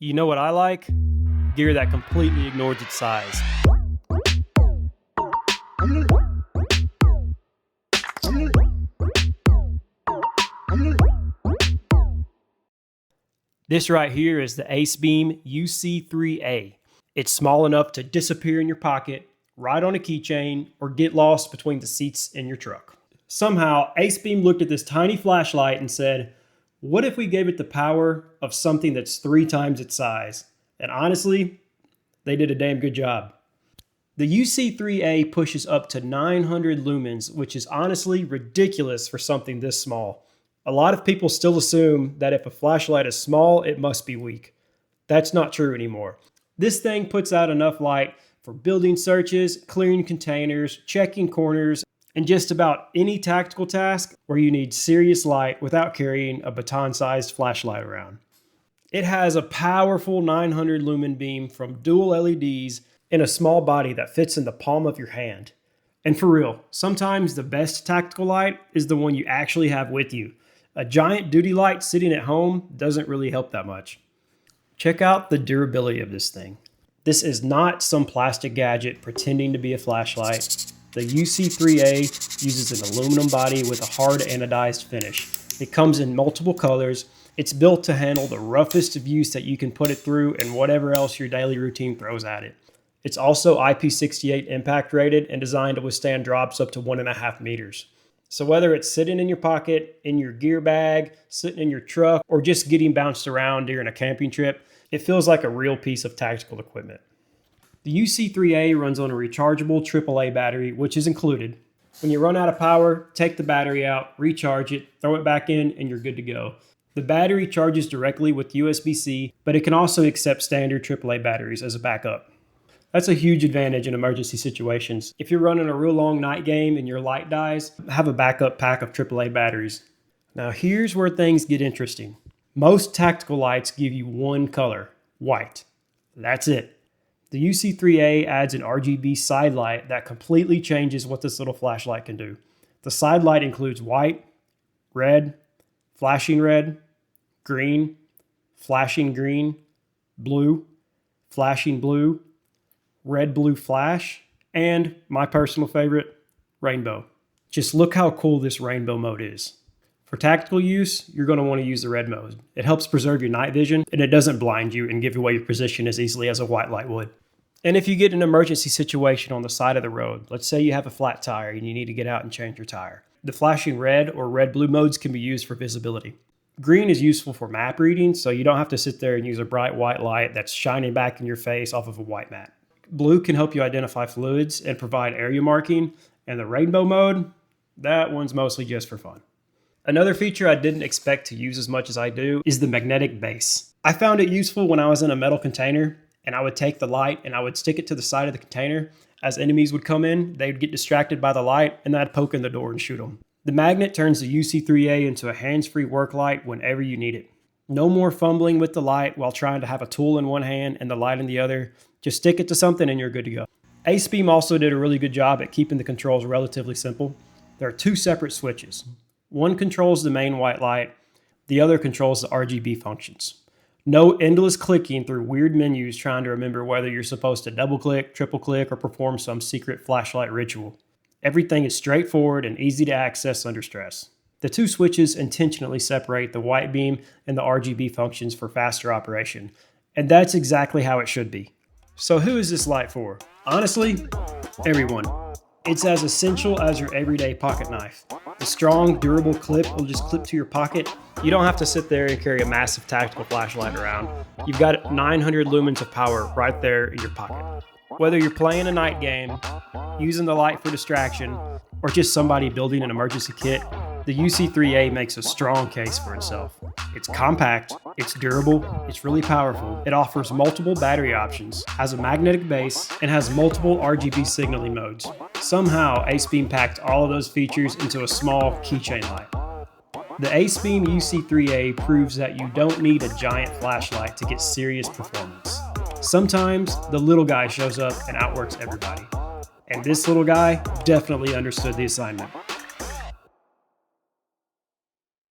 You know what I like? Gear that completely ignores its size. This right here is the AceBeam UC3A. It's small enough to disappear in your pocket, ride on a keychain, or get lost between the seats in your truck. Somehow, AceBeam looked at this tiny flashlight and said, what if we gave it the power of something that's 3 times its size? And honestly, they did a damn good job. The UC3A pushes up to 900 lumens, which is honestly ridiculous for something this small. A lot of people still assume that if a flashlight is small, it must be weak. That's not true anymore. This thing puts out enough light for building searches, clearing containers, checking corners, and just about any tactical task where you need serious light without carrying a baton-sized flashlight around. It has a powerful 900 lumen beam from dual LEDs in a small body that fits in the palm of your hand. And for real, sometimes the best tactical light is the one you actually have with you. A giant duty light sitting at home doesn't really help that much. Check out the durability of this thing. This is not some plastic gadget pretending to be a flashlight. The UC3A uses an aluminum body with a hard anodized finish. It comes in multiple colors. It's built to handle the roughest of use that you can put it through and whatever else your daily routine throws at it. It's also IP68 impact rated and designed to withstand drops up to 1.5 meters. So whether it's sitting in your pocket, in your gear bag, sitting in your truck, or just getting bounced around during a camping trip, it feels like a real piece of tactical equipment. The UC3A runs on a rechargeable AAA battery, which is included. When you run out of power, take the battery out, recharge it, throw it back in, and you're good to go. The battery charges directly with USB-C, but it can also accept standard AAA batteries as a backup. That's a huge advantage in emergency situations. If you're running a real long night game and your light dies, have a backup pack of AAA batteries. Now here's where things get interesting. Most tactical lights give you one color, white. That's it. The UC3A adds an RGB side light that completely changes what this little flashlight can do. The side light includes white, red, flashing red, green, flashing green, blue, flashing blue, red blue flash, and my personal favorite, rainbow. Just look how cool this rainbow mode is. For tactical use, you're going to want to use the red mode. It helps preserve your night vision and it doesn't blind you and give away your position as easily as a white light would. And if you get an emergency situation on the side of the road, let's say you have a flat tire and you need to get out and change your tire, the flashing red or red blue modes can be used for visibility. Green is useful for map reading, so you don't have to sit there and use a bright white light that's shining back in your face off of a white map. Blue can help you identify fluids and provide area marking, and the rainbow mode, that one's mostly just for fun. Another feature I didn't expect to use as much as I do is the magnetic base. I found it useful when I was in a metal container, and I would take the light and I would stick it to the side of the container. As enemies would come in, they'd get distracted by the light, and I'd poke in the door and shoot them. The magnet turns the UC3A into a hands-free work light whenever you need it. No more fumbling with the light while trying to have a tool in one hand and the light in the other. Just stick it to something and you're good to go. AceBeam also did a really good job at keeping the controls relatively simple. There are 2 separate switches. One controls the main white light, the other controls the RGB functions. No endless clicking through weird menus trying to remember whether you're supposed to double click, triple click, or perform some secret flashlight ritual. Everything is straightforward and easy to access under stress. The 2 switches intentionally separate the white beam and the RGB functions for faster operation. And that's exactly how it should be. So who is this light for? Honestly, everyone. It's as essential as your everyday pocket knife. The strong, durable clip will just clip to your pocket. You don't have to sit there and carry a massive tactical flashlight around. You've got 900 lumens of power right there in your pocket. Whether you're playing a night game, using the light for distraction, or just somebody building an emergency kit, the UC3A makes a strong case for itself. It's compact, it's durable, it's really powerful, it offers multiple battery options, has a magnetic base, and has multiple RGB signaling modes. Somehow, AceBeam packed all of those features into a small keychain light. The AceBeam UC3A proves that you don't need a giant flashlight to get serious performance. Sometimes, the little guy shows up and outworks everybody. And this little guy definitely understood the assignment.